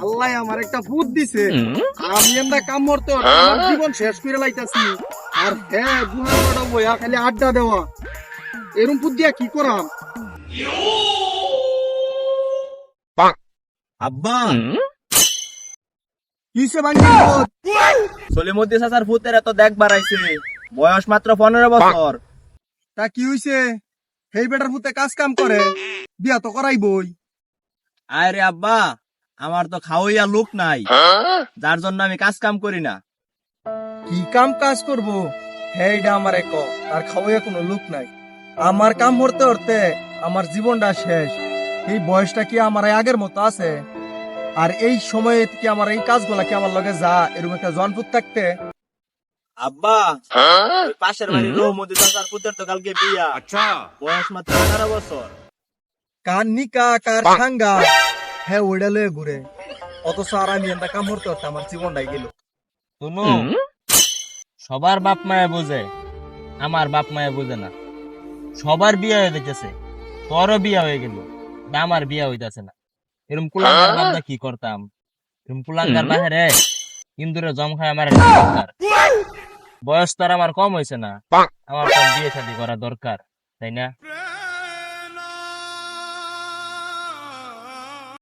আল্লাহ আমার একটা ভূত দিছে, আমি এমন কাম করতে আমার জীবন শেষ করে লাইতাছি। আর হ্যাঁ, দুহাটা বইয়া খালি আড্ডা দেওয়া, এরম ভূত দিয়া কি করাম? আব্বা কিসে ভাঙ্গি ভূত? সলিমুদ্দিন চাচার ভূতের এত দেখ বাড়াইছে, বয়স মাত্র 15 বছর। তা কি হইছে? সেই বেটার ভূতে কাজ কাম করে, বিয়া তো করাইবই। আরে আব্বা, আমার তো খাওয়াইয়া লোক নাই, যার জন্য আমি কাজ কাম করি না। কি কাম কাজ করব? হেইডা আমার এক, তার খাওয়াইয়া কোনো লোক নাই। আমার কাম করতে করতে আমার জীবনটা শেষ। এই বয়সটা কি আমার এই আগের মতো আছে? আর এই সময়ে কি আমার এই কাজগুলা কি আমার লগে যা এরকম একটা জনপুত থাকতে? আব্বা, ওই পাশের বাড়ির রহমতি চাচার পুতের তো কালকে বিয়া, বয়স মাত্র 18 বছর। কার নিকা কার সাঙ্গা, হ্যাঁ ওইটা লয়ে ঘুরে। অথচ আর আমি এটা কাম করতে করতে আমার জীবনটাই গেল। শুনো, সবার বাপ মায়া বোঝে, আমার বাপ মায়া বোঝে না। সবার বিয়া হয়ে গেছে, তোরও বিয়া হয়ে গেল, আমার বিয়া হইতাছে না। এরকম কুলাঙ্গার বাপদা কি করতাম? এরকম কুলাঙ্গার বাহিরে ইন্দুরে জম খায় আমার একটা দরকার। বয়স তো আর আমার কম হয়েছে না, আমার তো বিয়ে শাদী করা দরকার, তাই না?